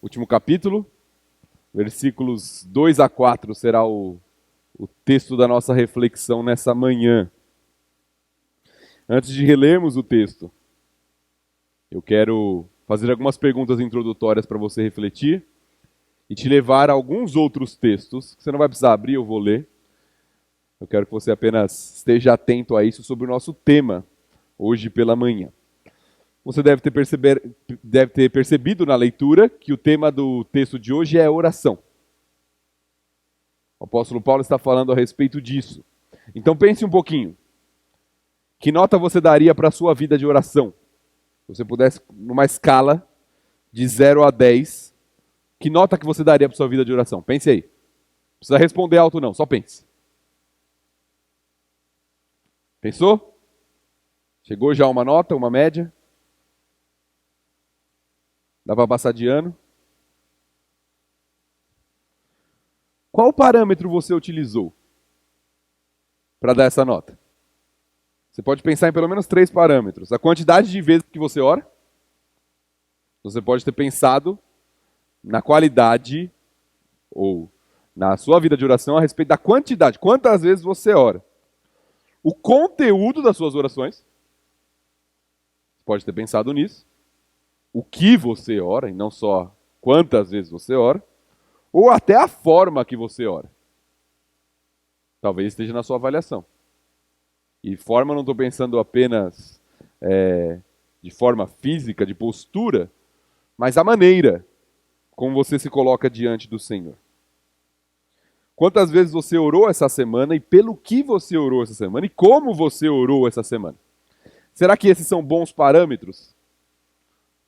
último capítulo, versículos 2 a 4 será o texto da nossa reflexão nessa manhã. Antes de relermos o texto, eu quero fazer algumas perguntas introdutórias para você refletir e te levar a alguns outros textos, que você não vai precisar abrir, eu vou ler. Eu quero que você apenas esteja atento a isso sobre o nosso tema, hoje pela manhã. Você deve ter percebido na leitura que o tema do texto de hoje é oração. O apóstolo Paulo está falando a respeito disso. Então pense um pouquinho. Que nota você daria para a sua vida de oração? Se você pudesse, numa escala de 0 a 10, que nota que você daria para a sua vida de oração? Pense aí. Não precisa responder alto não, só pense. Pensou? Chegou já uma nota, uma média? Dá para passar de ano? Qual parâmetro você utilizou para dar essa nota? Você pode pensar em pelo menos 3 parâmetros. A quantidade de vezes que você ora. Você pode ter pensado na qualidade ou na sua vida de oração a respeito da quantidade. Quantas vezes você ora. O conteúdo das suas orações. Você pode ter pensado nisso. O que você ora, e não só quantas vezes você ora. Ou até a forma que você ora. Talvez esteja na sua avaliação. E forma, eu não estou pensando apenas de forma física, de postura, mas a maneira como você se coloca diante do Senhor. Quantas vezes você orou essa semana e pelo que você orou essa semana e como você orou essa semana? Será que esses são bons parâmetros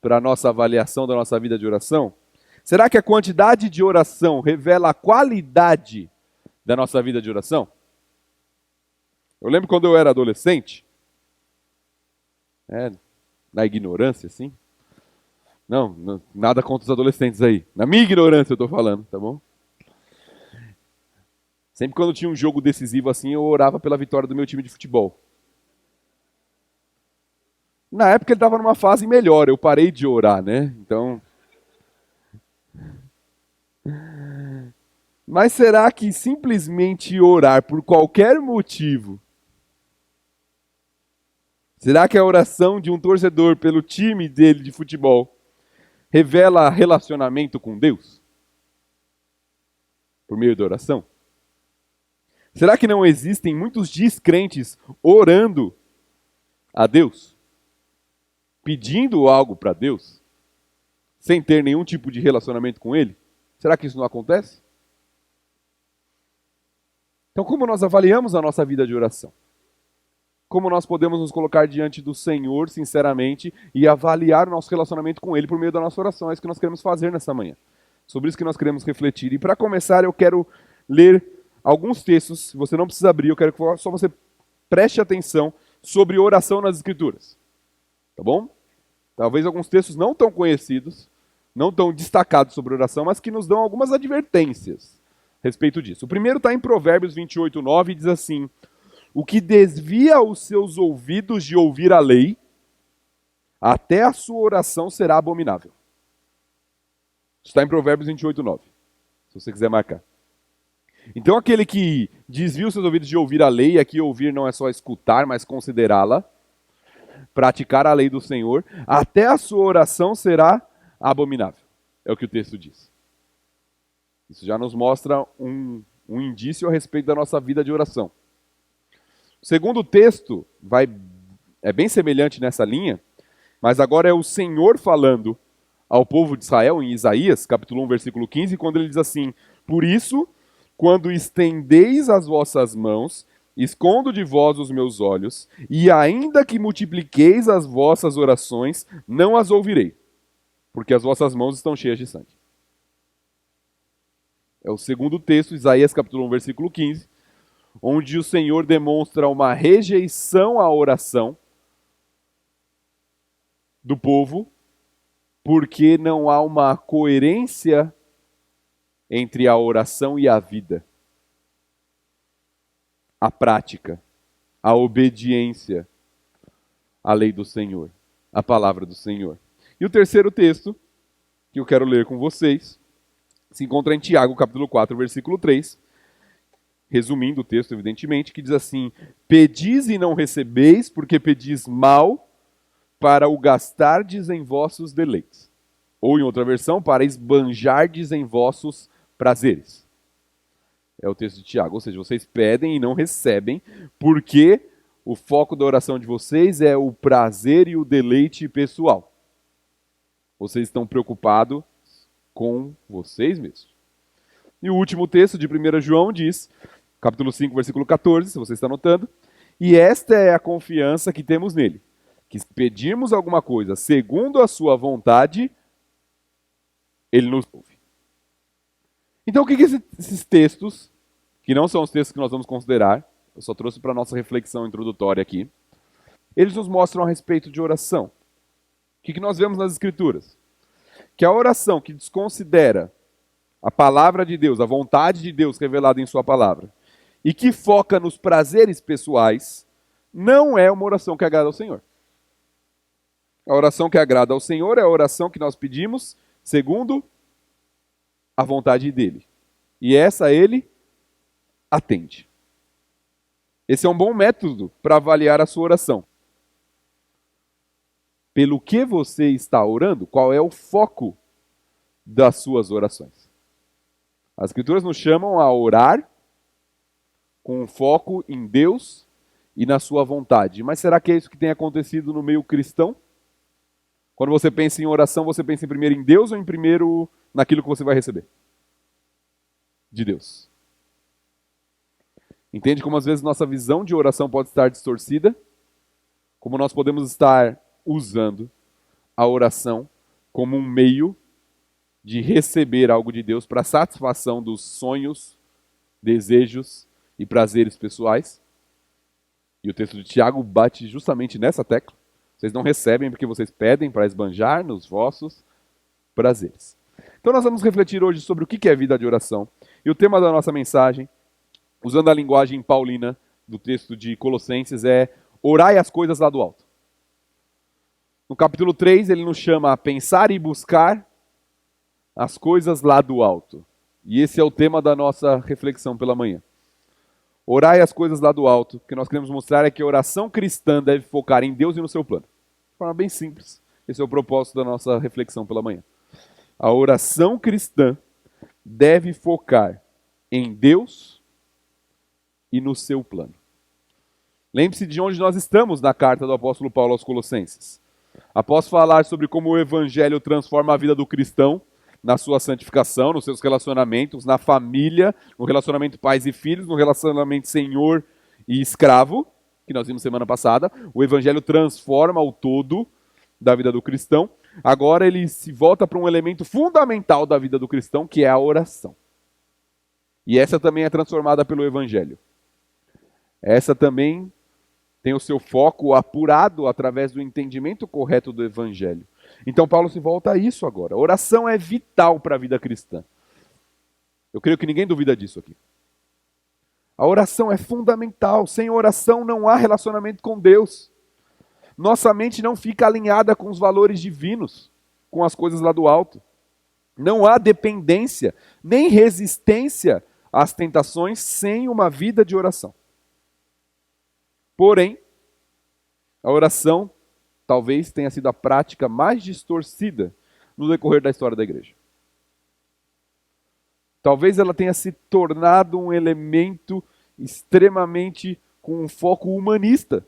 para a nossa avaliação da nossa vida de oração? Será que a quantidade de oração revela a qualidade da nossa vida de oração? Eu lembro quando eu era adolescente, na ignorância, assim. Não, nada contra os adolescentes aí. Na minha ignorância eu estou falando, tá bom? Sempre quando tinha um jogo decisivo assim, eu orava pela vitória do meu time de futebol. Na época ele estava numa fase melhor, eu parei de orar, né? Então... Mas será que simplesmente orar por qualquer motivo, será que a oração de um torcedor pelo time dele de futebol revela relacionamento com Deus? Por meio da oração? Será que não existem muitos descrentes orando a Deus? Pedindo algo para Deus? Sem ter nenhum tipo de relacionamento com Ele? Será que isso não acontece? Então, como nós avaliamos a nossa vida de oração? Como nós podemos nos colocar diante do Senhor, sinceramente, e avaliar o nosso relacionamento com Ele por meio da nossa oração? É isso que nós queremos fazer nessa manhã. Sobre isso que nós queremos refletir. E para começar, eu quero ler alguns textos. Você não precisa abrir, eu quero que só você preste atenção sobre oração nas Escrituras. Tá bom? Talvez alguns textos não tão conhecidos, não tão destacados sobre oração, mas que nos dão algumas advertências a respeito disso. O primeiro está em Provérbios 28:9 e diz assim: o que desvia os seus ouvidos de ouvir a lei, até a sua oração será abominável. Está em Provérbios 28:9, se você quiser marcar. Então aquele que desvia os seus ouvidos de ouvir a lei, aqui ouvir não é só escutar, mas considerá-la, praticar a lei do Senhor, até a sua oração será abominável. É o que o texto diz. Isso já nos mostra um indício a respeito da nossa vida de oração. O segundo texto é bem semelhante nessa linha, mas agora é o Senhor falando ao povo de Israel, em Isaías, capítulo 1, versículo 15, quando ele diz assim: por isso, quando estendeis as vossas mãos, escondo de vós os meus olhos, e ainda que multipliqueis as vossas orações, não as ouvirei, porque as vossas mãos estão cheias de sangue. É o segundo texto, Isaías capítulo 1, versículo 15, onde o Senhor demonstra uma rejeição à oração do povo, porque não há uma coerência entre a oração e a vida. A prática, a obediência à lei do Senhor, à palavra do Senhor. E o terceiro texto que eu quero ler com vocês, se encontra em Tiago, capítulo 4, versículo 3, resumindo o texto, evidentemente, que diz assim: pedis e não recebeis, porque pedis mal, para o gastardes em vossos deleites. Ou, em outra versão, para esbanjardes em vossos prazeres. É o texto de Tiago. Ou seja, vocês pedem e não recebem, porque o foco da oração de vocês é o prazer e o deleite pessoal. Vocês estão preocupados com vocês mesmos. E o último texto de 1 João diz, capítulo 5, versículo 14, se você está anotando, e esta é a confiança que temos nele, que se pedirmos alguma coisa segundo a sua vontade, ele nos ouve. Então, o que esses textos, que não são os textos que nós vamos considerar, eu só trouxe para a nossa reflexão introdutória aqui, eles nos mostram a respeito de oração. O que nós vemos nas Escrituras? Que a oração que desconsidera a palavra de Deus, a vontade de Deus revelada em sua palavra, e que foca nos prazeres pessoais, não é uma oração que agrada ao Senhor. A oração que agrada ao Senhor é a oração que nós pedimos segundo a vontade dele. E essa ele atende. Esse é um bom método para avaliar a sua oração. Pelo que você está orando, qual é o foco das suas orações? As Escrituras nos chamam a orar com foco em Deus e na sua vontade. Mas será que é isso que tem acontecido no meio cristão? Quando você pensa em oração, você pensa em primeiro em Deus ou em primeiro naquilo que você vai receber? De Deus. Entende como às vezes nossa visão de oração pode estar distorcida? Como nós podemos estar usando a oração como um meio de receber algo de Deus para satisfação dos sonhos, desejos e prazeres pessoais. E o texto de Tiago bate justamente nessa tecla. Vocês não recebem porque vocês pedem para esbanjar nos vossos prazeres. Então nós vamos refletir hoje sobre o que é vida de oração. E o tema da nossa mensagem, usando a linguagem paulina do texto de Colossenses, é orai as coisas lá do alto. No capítulo 3, ele nos chama a pensar e buscar as coisas lá do alto. E esse é o tema da nossa reflexão pela manhã. Orai as coisas lá do alto. O que nós queremos mostrar é que a oração cristã deve focar em Deus e no seu plano. De forma bem simples. Esse é o propósito da nossa reflexão pela manhã. A oração cristã deve focar em Deus e no seu plano. Lembre-se de onde nós estamos na carta do apóstolo Paulo aos Colossenses. Após falar sobre como o evangelho transforma a vida do cristão, na sua santificação, nos seus relacionamentos, na família, no relacionamento pais e filhos, no relacionamento senhor e escravo, que nós vimos semana passada, o evangelho transforma o todo da vida do cristão. Agora ele se volta para um elemento fundamental da vida do cristão, que é a oração. E essa também é transformada pelo evangelho. Essa também tem o seu foco apurado através do entendimento correto do evangelho. Então Paulo se volta a isso agora. A oração é vital para a vida cristã. Eu creio que ninguém duvida disso aqui. A oração é fundamental. Sem oração não há relacionamento com Deus. Nossa mente não fica alinhada com os valores divinos, com as coisas lá do alto. Não há dependência, nem resistência às tentações sem uma vida de oração. Porém, a oração talvez tenha sido a prática mais distorcida no decorrer da história da igreja. Talvez ela tenha se tornado um elemento extremamente com um foco humanista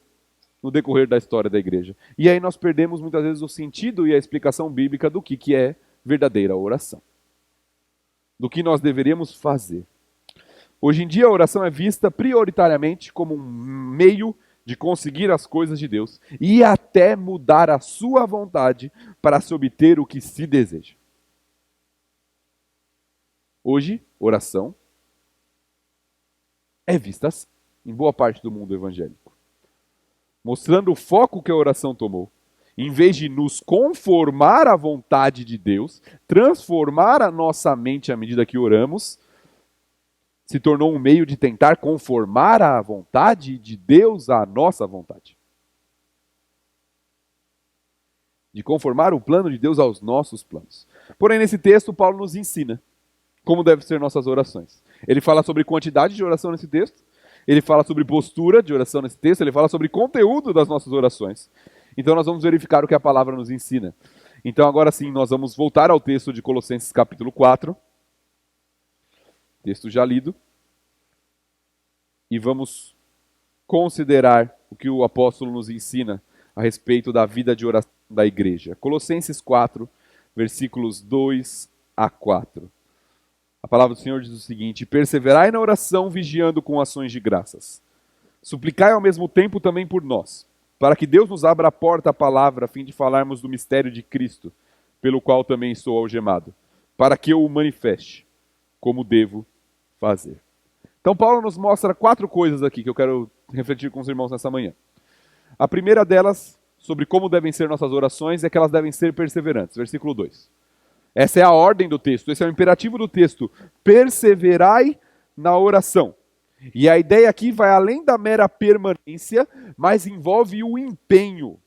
no decorrer da história da igreja. E aí nós perdemos muitas vezes o sentido e a explicação bíblica do que é verdadeira oração. Do que nós deveríamos fazer. Hoje em dia a oração é vista prioritariamente como um meio de conseguir as coisas de Deus e até mudar a sua vontade para se obter o que se deseja. Hoje, oração é vista assim, em boa parte do mundo evangélico. Mostrando o foco que a oração tomou. Em vez de nos conformar à vontade de Deus, transformar a nossa mente à medida que oramos, se tornou um meio de tentar conformar a vontade de Deus à nossa vontade. de conformar o plano de Deus aos nossos planos. Porém, nesse texto, Paulo nos ensina como devem ser nossas orações. Ele fala sobre quantidade de oração nesse texto, ele fala sobre postura de oração nesse texto, ele fala sobre conteúdo das nossas orações. Então nós vamos verificar o que a palavra nos ensina. Então agora sim, nós vamos voltar ao texto de Colossenses capítulo 4, texto já lido, e vamos considerar o que o apóstolo nos ensina a respeito da vida de oração da igreja. Colossenses 4, versículos 2 a 4. A palavra do Senhor diz o seguinte: perseverai na oração, vigiando com ações de graças. Suplicai ao mesmo tempo também por nós, para que Deus nos abra a porta à palavra, a fim de falarmos do mistério de Cristo, pelo qual também sou algemado, para que eu o manifeste, como devo fazer. Então Paulo nos mostra 4 coisas aqui que eu quero refletir com os irmãos nessa manhã. A primeira delas, sobre como devem ser nossas orações, é que elas devem ser perseverantes. Versículo 2. Essa é a ordem do texto, esse é o imperativo do texto. Perseverai na oração. E a ideia aqui vai além da mera permanência, mas envolve o empenho.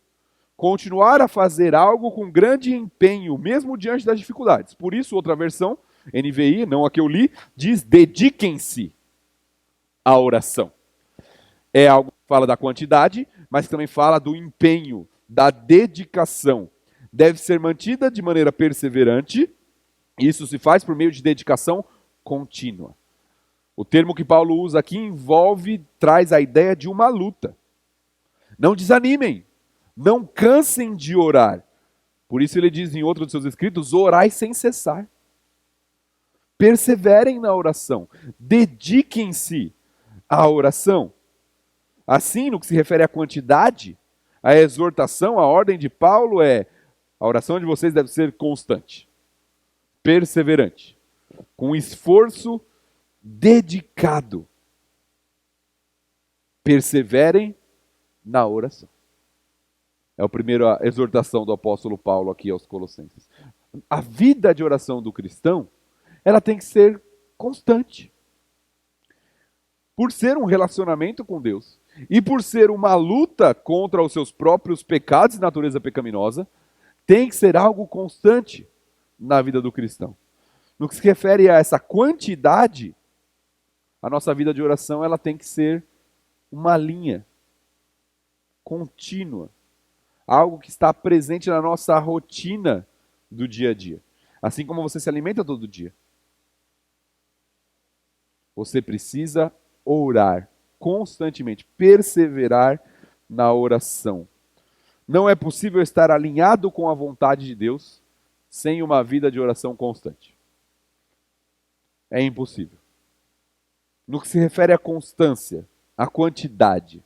Continuar a fazer algo com grande empenho, mesmo diante das dificuldades. Por isso, outra versão, NVI, não a que eu li, diz: dediquem-se à oração. É algo que fala da quantidade, mas também fala do empenho, da dedicação. Deve ser mantida de maneira perseverante. Isso se faz por meio de dedicação contínua. O termo que Paulo usa aqui traz a ideia de uma luta. Não desanimem, não cansem de orar. Por isso ele diz em outro de seus escritos: orai sem cessar. Perseverem na oração, dediquem-se à oração. Assim, no que se refere à quantidade, a exortação, a ordem de Paulo é: a oração de vocês deve ser constante, perseverante, com esforço dedicado. Perseverem na oração. É a primeira exortação do apóstolo Paulo aqui aos Colossenses. A vida de oração do cristão, ela tem que ser constante. Por ser um relacionamento com Deus e por ser uma luta contra os seus próprios pecados e natureza pecaminosa, tem que ser algo constante na vida do cristão. No que se refere a essa quantidade, a nossa vida de oração ela tem que ser uma linha contínua, algo que está presente na nossa rotina do dia a dia. Assim como você se alimenta todo dia. Você precisa orar constantemente, perseverar na oração. Não é possível estar alinhado com a vontade de Deus sem uma vida de oração constante. É impossível. No que se refere à constância, à quantidade,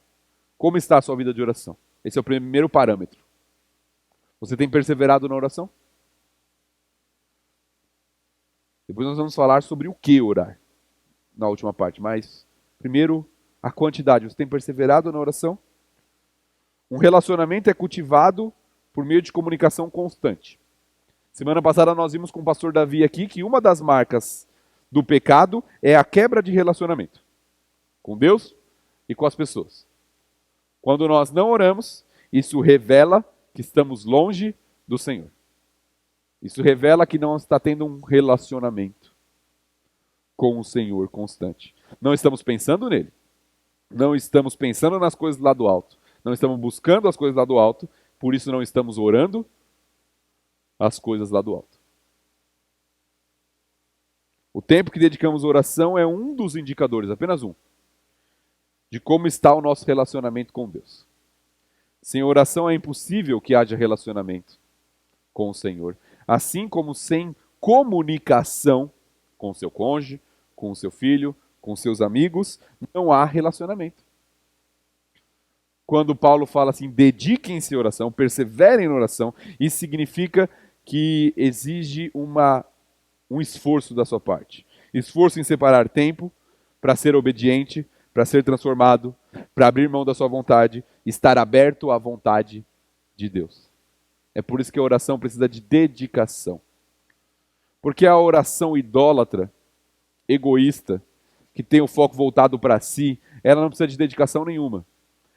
como está a sua vida de oração? Esse é o primeiro parâmetro. Você tem perseverado na oração? Depois nós vamos falar sobre o que orar na última parte, mas primeiro a quantidade. Você tem perseverado na oração? Um relacionamento é cultivado por meio de comunicação constante. Semana passada nós vimos com o pastor Davi aqui que uma das marcas do pecado é a quebra de relacionamento com Deus e com as pessoas. Quando nós não oramos, isso revela que estamos longe do Senhor. Isso revela que não está tendo um relacionamento com o Senhor constante. Não estamos pensando nele. Não estamos pensando nas coisas lá do alto. Não estamos buscando as coisas lá do alto, por isso não estamos orando as coisas lá do alto. O tempo que dedicamos à oração é um dos indicadores, apenas um, de como está o nosso relacionamento com Deus. Sem oração é impossível que haja relacionamento com o Senhor. Assim como sem comunicação com o seu cônjuge, com o seu filho, com seus amigos, não há relacionamento. Quando Paulo fala assim, dediquem-se à oração, perseverem na oração, isso significa que exige um esforço da sua parte. Esforço em separar tempo para ser obediente, para ser transformado, para abrir mão da sua vontade, estar aberto à vontade de Deus. É por isso que a oração precisa de dedicação. Porque a oração idólatra, egoísta, que tem o foco voltado para si, ela não precisa de dedicação nenhuma.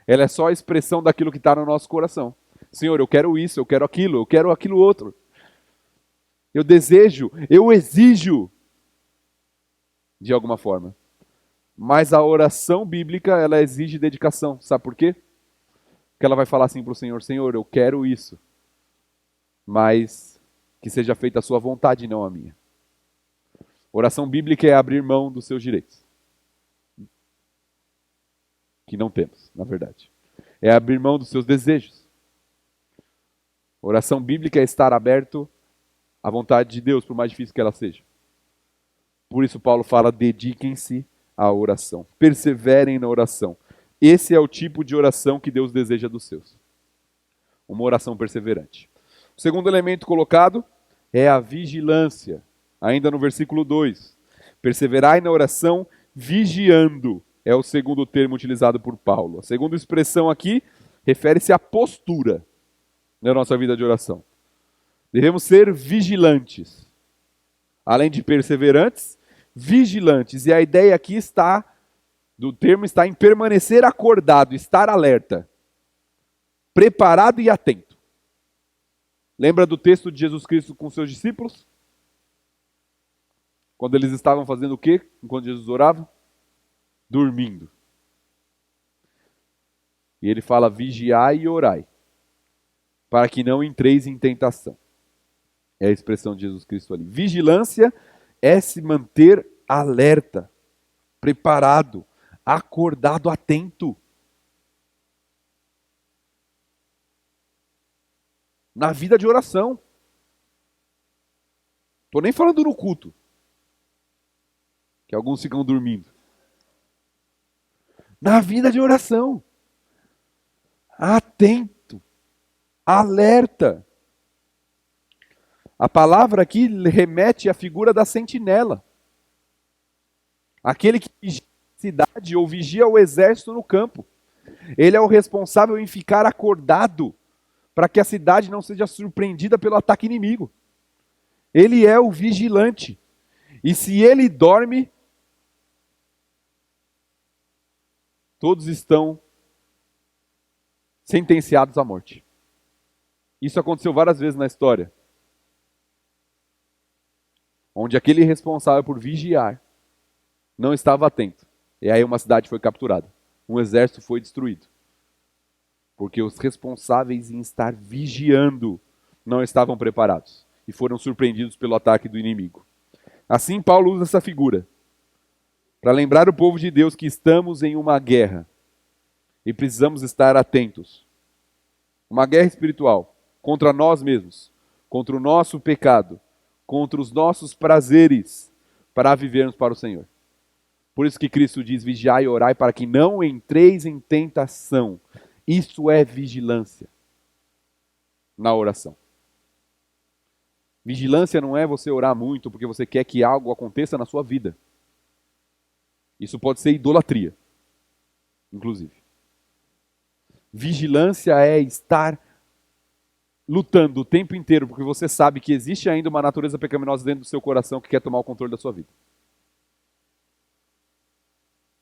Ela é só a expressão daquilo que está no nosso coração. Senhor, eu quero isso, eu quero aquilo outro. Eu desejo, eu exijo, de alguma forma. Mas a oração bíblica, ela exige dedicação. Sabe por quê? Porque ela vai falar assim para o Senhor, Senhor, eu quero isso, mas que seja feita a sua vontade e não a minha. Oração bíblica é abrir mão dos seus direitos. Que não temos, na verdade. É abrir mão dos seus desejos. Oração bíblica é estar aberto à vontade de Deus, por mais difícil que ela seja. Por isso Paulo fala, dediquem-se à oração. Perseverem na oração. Esse é o tipo de oração que Deus deseja dos seus. Uma oração perseverante. O segundo elemento colocado é a vigilância. Ainda no versículo 2. Perseverai na oração vigiando. É o segundo termo utilizado por Paulo. A segunda expressão aqui refere-se à postura na nossa vida de oração. Devemos ser vigilantes. Além de perseverantes, vigilantes. E a ideia aqui do termo está em permanecer acordado, estar alerta, preparado e atento. Lembra do texto de Jesus Cristo com seus discípulos? Quando eles estavam fazendo o quê? Enquanto Jesus orava? Dormindo. E ele fala, vigiai e orai, para que não entreis em tentação. É a expressão de Jesus Cristo ali. Vigilância é se manter alerta, preparado, acordado, atento. Na vida de oração. Estou nem falando no culto, que alguns ficam dormindo. Na vida de oração. Atento, alerta. A palavra aqui remete à figura da sentinela. Aquele que vigia a cidade ou vigia o exército no campo. Ele é o responsável em ficar acordado para que a cidade não seja surpreendida pelo ataque inimigo. Ele é o vigilante. E se ele dorme, todos estão sentenciados à morte. Isso aconteceu várias vezes na história. Onde aquele responsável por vigiar não estava atento. E aí uma cidade foi capturada. Um exército foi destruído. Porque os responsáveis em estar vigiando não estavam preparados. E foram surpreendidos pelo ataque do inimigo. Assim Paulo usa essa figura. Para lembrar o povo de Deus que estamos em uma guerra. E precisamos estar atentos. Uma guerra espiritual. Contra nós mesmos. Contra o nosso pecado. Contra os nossos prazeres. Para vivermos para o Senhor. Por isso que Cristo diz, vigiai e orai para que não entreis em tentação. Isso é vigilância na oração. Vigilância não é você orar muito porque você quer que algo aconteça na sua vida. Isso pode ser idolatria, inclusive. Vigilância é estar lutando o tempo inteiro porque você sabe que existe ainda uma natureza pecaminosa dentro do seu coração que quer tomar o controle da sua vida.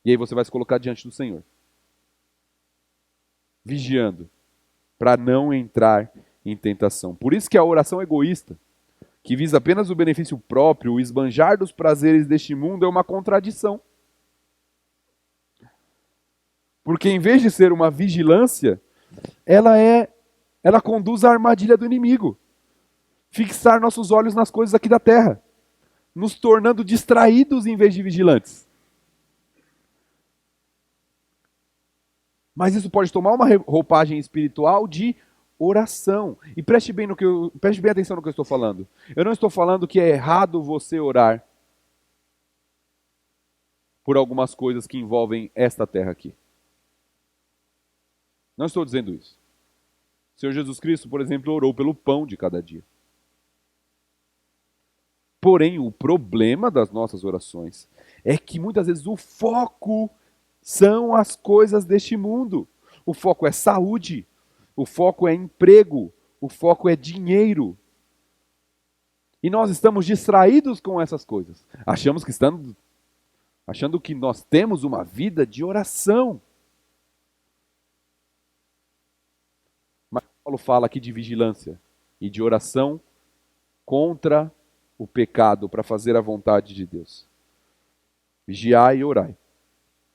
E aí você vai se colocar diante do Senhor. Vigiando, para não entrar em tentação. Por isso que a oração egoísta, que visa apenas o benefício próprio, o esbanjar dos prazeres deste mundo, é uma contradição. Porque em vez de ser uma vigilância, ela conduz à armadilha do inimigo. Fixar nossos olhos nas coisas aqui da terra, nos tornando distraídos em vez de vigilantes. Mas isso pode tomar uma roupagem espiritual de oração. E preste bem atenção no que eu estou falando. Eu não estou falando que é errado você orar por algumas coisas que envolvem esta terra aqui. Não estou dizendo isso. O Senhor Jesus Cristo, por exemplo, orou pelo pão de cada dia. Porém, o problema das nossas orações é que muitas vezes o foco são as coisas deste mundo. O foco é saúde, o foco é emprego, o foco é dinheiro. E nós estamos distraídos com essas coisas. Achando que nós temos uma vida de oração. Mas Paulo fala aqui de vigilância e de oração contra o pecado para fazer a vontade de Deus. Vigiai e orai,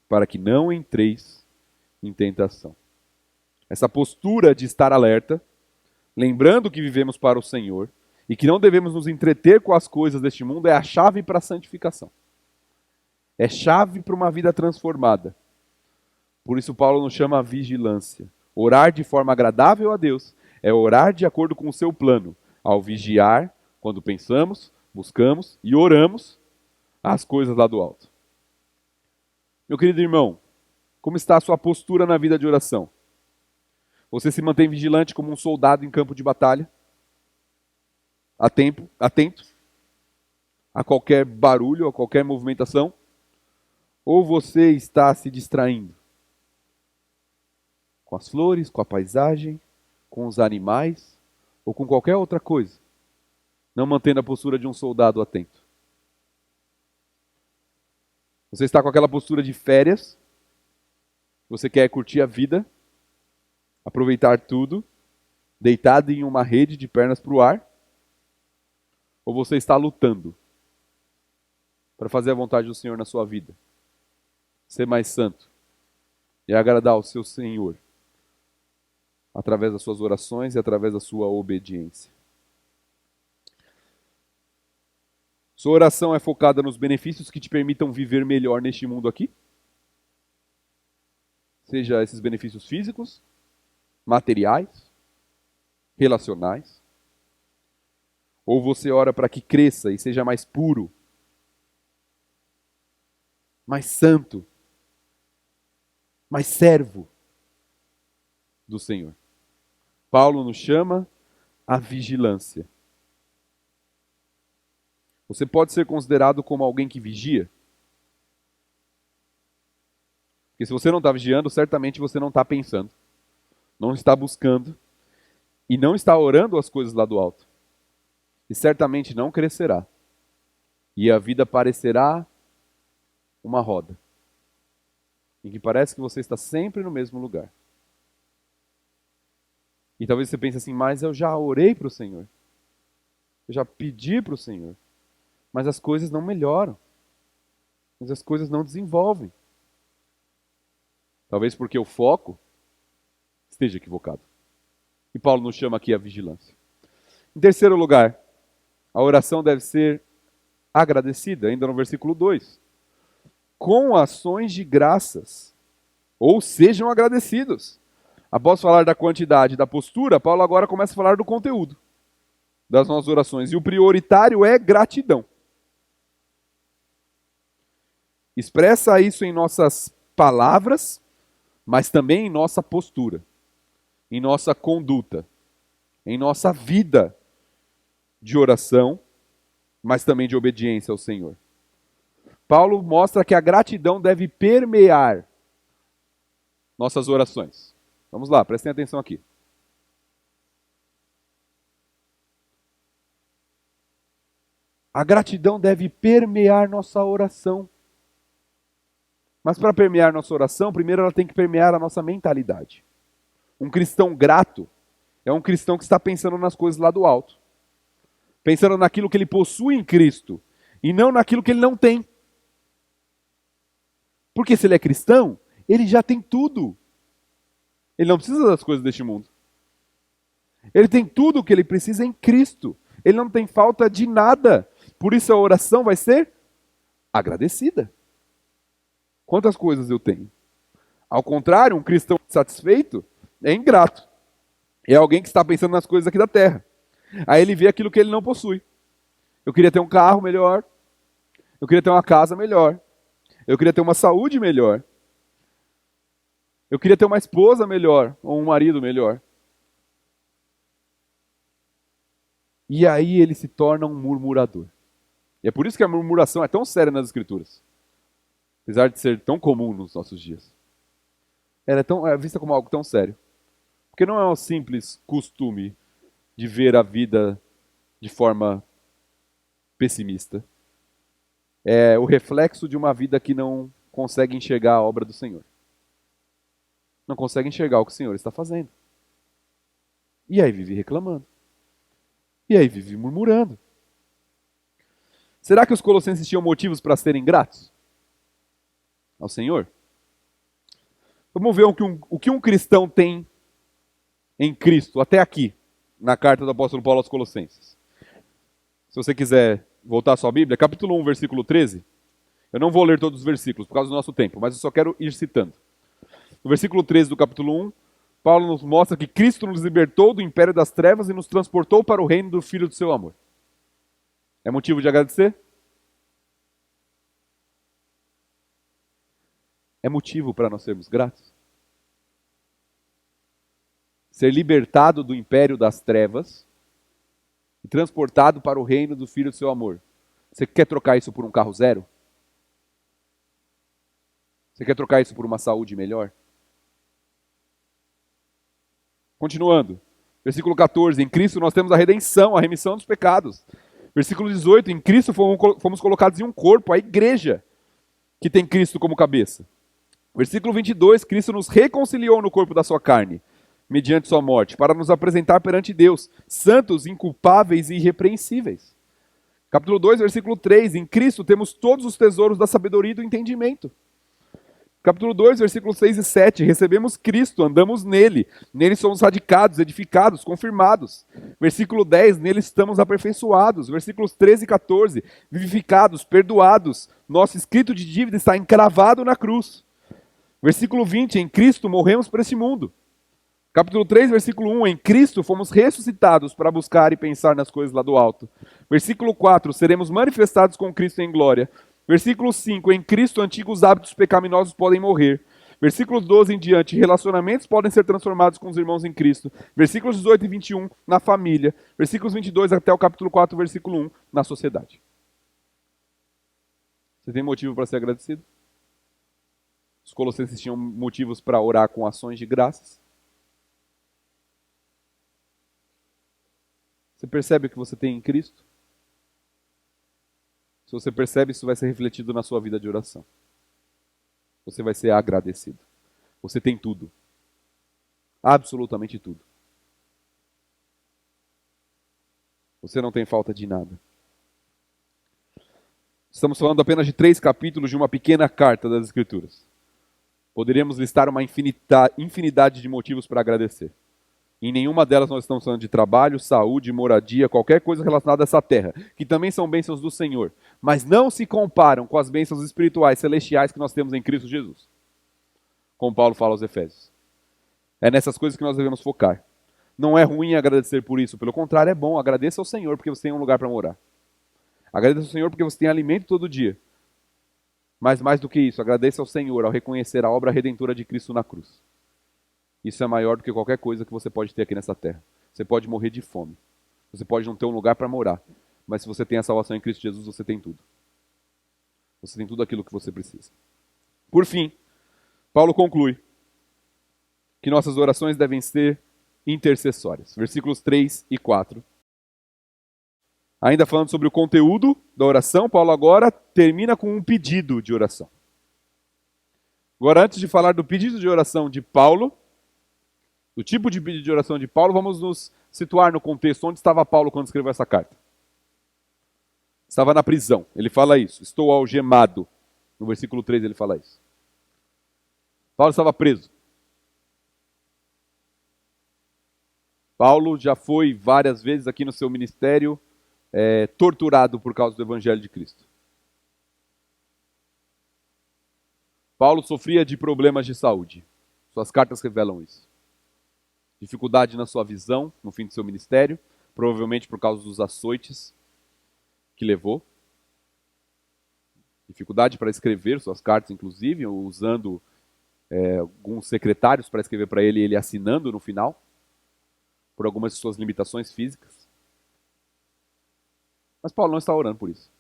para que não entreis em tentação. Essa postura de estar alerta, lembrando que vivemos para o Senhor e que não devemos nos entreter com as coisas deste mundo, é a chave para a santificação. É chave para uma vida transformada. Por isso Paulo nos chama a vigilância. Orar de forma agradável a Deus é orar de acordo com o seu plano, ao vigiar quando pensamos, buscamos e oramos as coisas lá do alto. Meu querido irmão, como está a sua postura na vida de oração? Você se mantém vigilante como um soldado em campo de batalha? Atento a qualquer barulho, a qualquer movimentação? Ou você está se distraindo? Com as flores, com a paisagem, com os animais ou com qualquer outra coisa? Não mantendo a postura de um soldado atento. Você está com aquela postura de férias? Você quer curtir a vida? Aproveitar tudo, deitado em uma rede de pernas para o ar? Ou você está lutando para fazer a vontade do Senhor na sua vida? Ser mais santo e agradar ao seu Senhor através das suas orações e através da sua obediência. Sua oração é focada nos benefícios que te permitam viver melhor neste mundo aqui? Seja esses benefícios físicos, materiais, relacionais. Ou você ora para que cresça e seja mais puro, mais santo, mais servo do Senhor. Paulo nos chama à vigilância. Você pode ser considerado como alguém que vigia? Porque se você não está vigiando, certamente você não está pensando, não está buscando e não está orando as coisas lá do alto. E certamente não crescerá. E a vida parecerá uma roda, em que parece que você está sempre no mesmo lugar. E talvez você pense assim, mas eu já orei para o Senhor. Eu já pedi para o Senhor. Mas as coisas não melhoram. Mas as coisas não desenvolvem. Talvez porque o foco esteja equivocado. E Paulo nos chama aqui à vigilância. Em terceiro lugar, a oração deve ser agradecida, ainda no versículo 2. Com ações de graças, ou sejam agradecidos. Após falar da quantidade, da postura, Paulo agora começa a falar do conteúdo das nossas orações. E o prioritário é gratidão. Expressa isso em nossas palavras, mas também em nossa postura, em nossa conduta, em nossa vida de oração, mas também de obediência ao Senhor. Paulo mostra que a gratidão deve permear nossas orações. Vamos lá, prestem atenção aqui. A gratidão deve permear nossa oração. Mas para permear nossa oração, primeiro ela tem que permear a nossa mentalidade. Um cristão grato é um cristão que está pensando nas coisas lá do alto. Pensando naquilo que ele possui em Cristo e não naquilo que ele não tem. Porque se ele é cristão, ele já tem tudo. Ele não precisa das coisas deste mundo. Ele tem tudo o que ele precisa em Cristo. Ele não tem falta de nada. Por isso a oração vai ser agradecida. Quantas coisas eu tenho? Ao contrário, um cristão satisfeito é ingrato. É alguém que está pensando nas coisas aqui da terra. Aí ele vê aquilo que ele não possui. Eu queria ter um carro melhor. Eu queria ter uma casa melhor. Eu queria ter uma saúde melhor. Eu queria ter uma esposa melhor ou um marido melhor. E aí ele se torna um murmurador. E é por isso que a murmuração é tão séria nas Escrituras. Apesar de ser tão comum nos nossos dias. Ela é vista como algo tão sério. Porque não é um simples costume de ver a vida de forma pessimista. É o reflexo de uma vida que não consegue enxergar a obra do Senhor. Não consegue enxergar o que o Senhor está fazendo. E aí vive reclamando. E aí vive murmurando. Será que os colossenses tinham motivos para serem gratos ao Senhor? Vamos ver o que um cristão tem em Cristo, até aqui, na carta do apóstolo Paulo aos Colossenses. Se você quiser voltar à sua Bíblia, capítulo 1, versículo 13. Eu não vou ler todos os versículos por causa do nosso tempo, mas eu só quero ir citando. No versículo 13 do capítulo 1, Paulo nos mostra que Cristo nos libertou do império das trevas e nos transportou para o reino do Filho do seu amor. É motivo de agradecer? É motivo para nós sermos gratos? Ser libertado do império das trevas e transportado para o reino do Filho do seu amor. Você quer trocar isso por um carro zero? Você quer trocar isso por uma saúde melhor? Continuando. Versículo 14. Em Cristo nós temos a redenção, a remissão dos pecados. Versículo 18. Em Cristo fomos colocados em um corpo, a igreja, que tem Cristo como cabeça. Versículo 22. Cristo nos reconciliou no corpo da sua carne, mediante sua morte, para nos apresentar perante Deus, santos, inculpáveis e irrepreensíveis. Capítulo 2, versículo 3. Em Cristo temos todos os tesouros da sabedoria e do entendimento. Capítulo 2, versículos 6 e 7. Recebemos Cristo, andamos nele. Nele somos radicados, edificados, confirmados. Versículo 10. Nele estamos aperfeiçoados. Versículos 13 e 14. Vivificados, perdoados. Nosso escrito de dívida está encravado na cruz. Versículo 20. Em Cristo morremos para este mundo. Capítulo 3, versículo 1. Em Cristo fomos ressuscitados para buscar e pensar nas coisas lá do alto. Versículo 4. Seremos manifestados com Cristo em glória. Versículo 5, em Cristo antigos hábitos pecaminosos podem morrer. Versículo 12 em diante, relacionamentos podem ser transformados com os irmãos em Cristo. Versículos 18 e 21, na família. Versículos 22 até o capítulo 4, versículo 1, na sociedade. Você tem motivo para ser agradecido? Os colossenses tinham motivos para orar com ações de graças. Você percebe o que você tem em Cristo? Se você percebe, isso vai ser refletido na sua vida de oração. Você vai ser agradecido. Você tem tudo. Absolutamente tudo. Você não tem falta de nada. Estamos falando apenas de 3 capítulos de uma pequena carta das Escrituras. Poderíamos listar uma infinidade de motivos para agradecer. Em nenhuma delas nós estamos falando de trabalho, saúde, moradia, qualquer coisa relacionada a essa terra, que também são bênçãos do Senhor, mas não se comparam com as bênçãos espirituais, celestiais que nós temos em Cristo Jesus. Como Paulo fala aos Efésios. É nessas coisas que nós devemos focar. Não é ruim agradecer por isso, pelo contrário, é bom. Agradeça ao Senhor porque você tem um lugar para morar. Agradeça ao Senhor porque você tem alimento todo dia. Mas mais do que isso, agradeça ao Senhor ao reconhecer a obra redentora de Cristo na cruz. Isso é maior do que qualquer coisa que você pode ter aqui nessa terra. Você pode morrer de fome. Você pode não ter um lugar para morar. Mas se você tem a salvação em Cristo Jesus, você tem tudo. Você tem tudo aquilo que você precisa. Por fim, Paulo conclui que nossas orações devem ser intercessórias. Versículos 3 e 4. Ainda falando sobre o conteúdo da oração, Paulo agora termina com um pedido de oração. Agora, antes de falar do pedido de oração de Paulo, do tipo de pedido de oração de Paulo, vamos nos situar no contexto. Onde estava Paulo quando escreveu essa carta? Estava na prisão. Ele fala isso. Estou algemado. No versículo 3 ele fala isso. Paulo estava preso. Paulo já foi várias vezes aqui no seu ministério torturado por causa do Evangelho de Cristo. Paulo sofria de problemas de saúde. Suas cartas revelam isso. Dificuldade na sua visão, no fim do seu ministério, provavelmente por causa dos açoites que levou. Dificuldade para escrever suas cartas, inclusive, usando alguns secretários para escrever para ele e ele assinando no final, por algumas de suas limitações físicas. Mas Paulo não está orando por isso.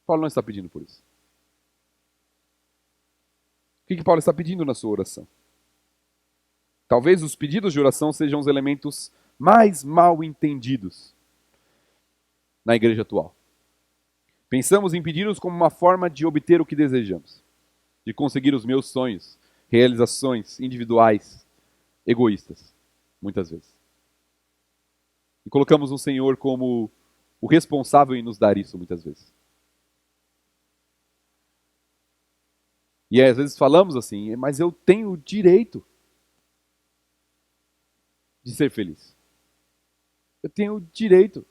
Paulo não está pedindo por isso. O que Paulo está pedindo na sua oração? Talvez os pedidos de oração sejam os elementos mais mal entendidos na igreja atual. Pensamos em pedidos como uma forma de obter o que desejamos, de conseguir os meus sonhos, realizações individuais, egoístas. muitas vezes. E colocamos o Senhor como o responsável em nos dar isso, muitas vezes. E às vezes falamos assim, mas eu tenho o direito de ser feliz. Eu tenho o direito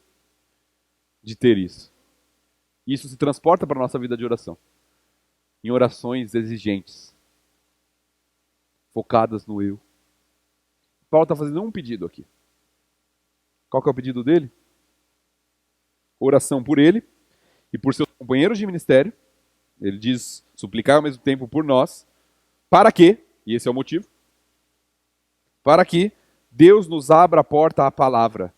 de ter isso. E isso se transporta para a nossa vida de oração. Em orações exigentes. Focadas no eu. Paulo está fazendo um pedido aqui. Qual que é o pedido dele? Oração por ele e por seus companheiros de ministério. Ele diz suplicar ao mesmo tempo por nós. Para que, e esse é o motivo, para que Deus nos abra a porta à palavra,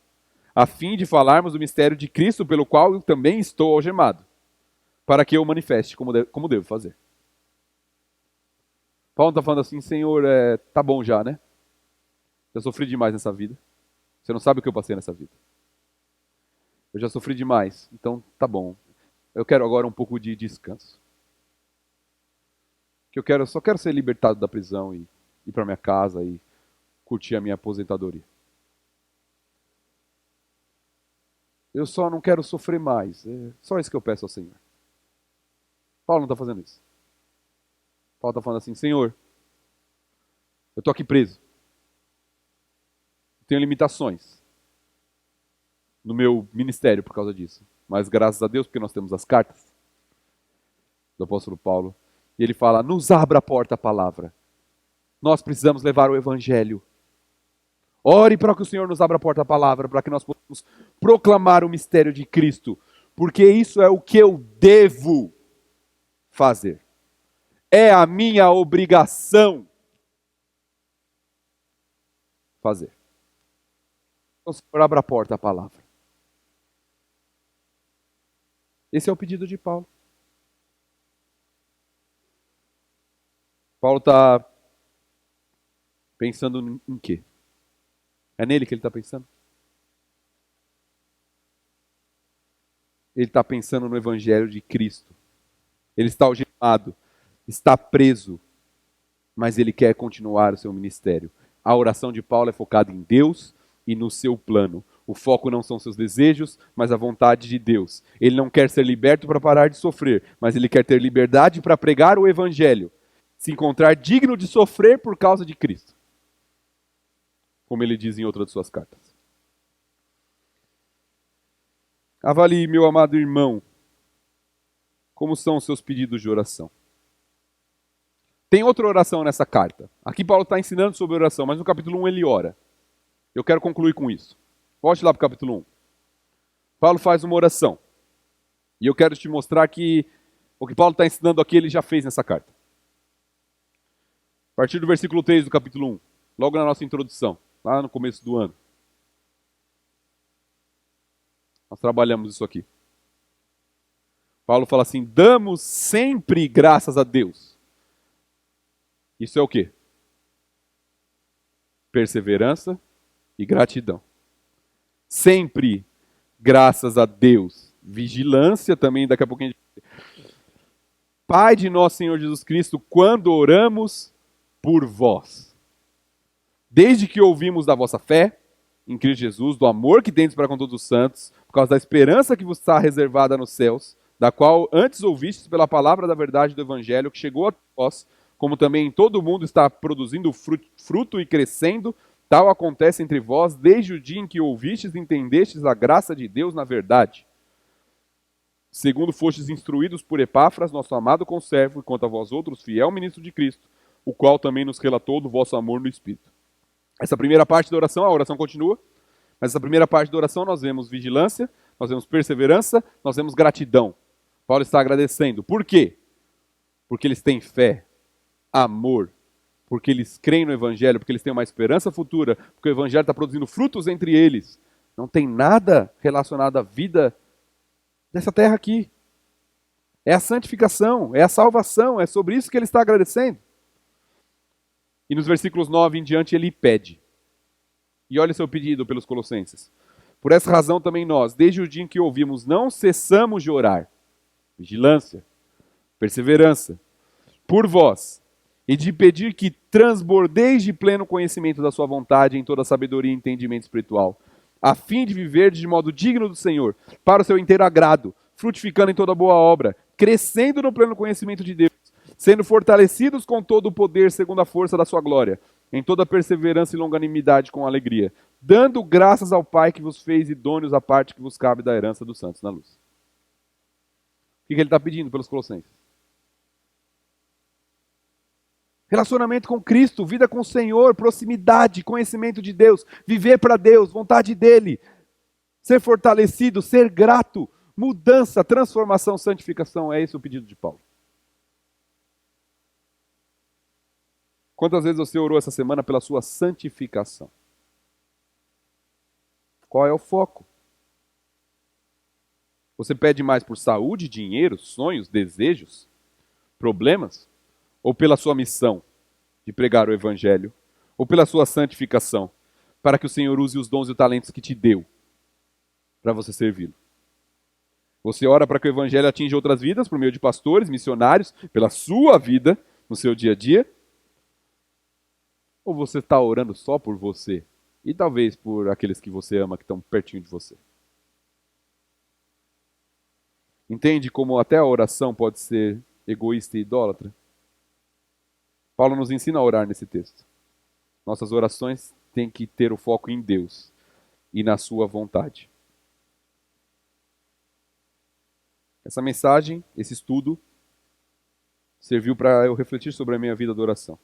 a fim de falarmos do mistério de Cristo, pelo qual eu também estou algemado, para que eu manifeste como devo fazer. Paulo está falando assim, Senhor, tá bom já, né? Já sofri demais nessa vida. Você não sabe o que eu passei nessa vida. Eu já sofri demais, então tá bom. Eu quero agora um pouco de descanso. Eu só quero ser libertado da prisão e ir para minha casa e curtir a minha aposentadoria. Eu só não quero sofrer mais. É só isso que eu peço ao Senhor. Paulo não está fazendo isso. Paulo está falando assim, Senhor, eu estou aqui preso. Tenho limitações no meu ministério por causa disso. Mas graças a Deus, porque nós temos as cartas do apóstolo Paulo, e ele fala, nos abra a porta à palavra. Nós precisamos levar o evangelho. Ore para que o Senhor nos abra a porta à palavra, para que nós possamos proclamar o mistério de Cristo, porque isso é o que eu devo fazer. É a minha obrigação fazer. Então, Senhor, abra a porta à palavra. Esse é o pedido de Paulo. Paulo está pensando em quê? É nele que ele está pensando? Ele está pensando no Evangelho de Cristo. Ele está algemado, está preso, mas ele quer continuar o seu ministério. A oração de Paulo é focada em Deus e no seu plano. O foco não são seus desejos, mas a vontade de Deus. Ele não quer ser liberto para parar de sofrer, mas ele quer ter liberdade para pregar o Evangelho. Se encontrar digno de sofrer por causa de Cristo. Como ele diz em outra de suas cartas. Avalie, meu amado irmão, como são os seus pedidos de oração. Tem outra oração nessa carta. Aqui Paulo está ensinando sobre oração, mas no capítulo 1 ele ora. Eu quero concluir com isso. Volte lá para o capítulo 1. Paulo faz uma oração. E eu quero te mostrar que o que Paulo está ensinando aqui ele já fez nessa carta. A partir do versículo 3 do capítulo 1, logo na nossa introdução, lá no começo do ano. Nós trabalhamos isso aqui. Paulo fala assim, damos sempre graças a Deus. Isso é o quê? Perseverança e gratidão. Sempre graças a Deus. Vigilância também, daqui a pouquinho. Pai de nosso Senhor Jesus Cristo, quando oramos por vós. Desde que ouvimos da vossa fé em Cristo Jesus, do amor que tendes para com todos os santos, por causa da esperança que vos está reservada nos céus, da qual antes ouvistes pela palavra da verdade do Evangelho, que chegou a vós, como também em todo o mundo está produzindo fruto e crescendo, tal acontece entre vós desde o dia em que ouvistes e entendestes a graça de Deus na verdade. Segundo fostes instruídos por Epáfras, nosso amado conservo, e quanto a vós outros, fiel ministro de Cristo, o qual também nos relatou do vosso amor no Espírito. Essa primeira parte da oração, a oração continua, mas essa primeira parte da oração nós vemos vigilância, nós vemos perseverança, nós vemos gratidão. Paulo está agradecendo. Por quê? Porque eles têm fé, amor, porque eles creem no Evangelho, porque eles têm uma esperança futura, porque o Evangelho está produzindo frutos entre eles. Não tem nada relacionado à vida dessa terra aqui. É a santificação, é a salvação, é sobre isso que ele está agradecendo. E nos versículos 9 em diante ele pede. E olha seu pedido pelos colossenses. Por essa razão também nós, desde o dia em que ouvimos, não cessamos de orar. Vigilância, perseverança, por vós, e de pedir que transbordeis de pleno conhecimento da sua vontade em toda sabedoria e entendimento espiritual, a fim de viver de modo digno do Senhor, para o seu inteiro agrado, frutificando em toda boa obra, crescendo no pleno conhecimento de Deus, sendo fortalecidos com todo o poder segundo a força da sua glória, em toda perseverança e longanimidade com alegria, dando graças ao Pai que vos fez idôneos à parte que vos cabe da herança dos santos na luz. O que ele está pedindo pelos Colossenses? Relacionamento com Cristo, vida com o Senhor, proximidade, conhecimento de Deus, viver para Deus, vontade dEle, ser fortalecido, ser grato, mudança, transformação, santificação. É esse o pedido de Paulo. Quantas vezes você orou essa semana pela sua santificação? Qual é o foco? Você pede mais por saúde, dinheiro, sonhos, desejos, problemas? Ou pela sua missão de pregar o Evangelho? Ou pela sua santificação, para que o Senhor use os dons e os talentos que te deu para você servi-lo? Você ora para que o Evangelho atinja outras vidas por meio de pastores, missionários, pela sua vida, no seu dia a dia? Ou você está orando só por você? E talvez por aqueles que você ama, que estão pertinho de você? Entende como até a oração pode ser egoísta e idólatra? Paulo nos ensina a orar nesse texto. Nossas orações têm que ter o foco em Deus e na sua vontade. Essa mensagem, esse estudo, serviu para eu refletir sobre a minha vida de oração.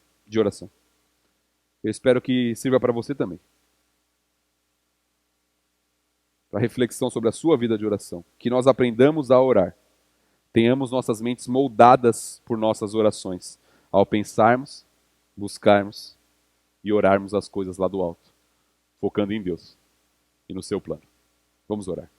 Eu espero que sirva para você também. Para reflexão sobre a sua vida de oração. Que nós aprendamos a orar. Tenhamos nossas mentes moldadas por nossas orações, ao pensarmos, buscarmos e orarmos as coisas lá do alto, focando em Deus e no seu plano. Vamos orar.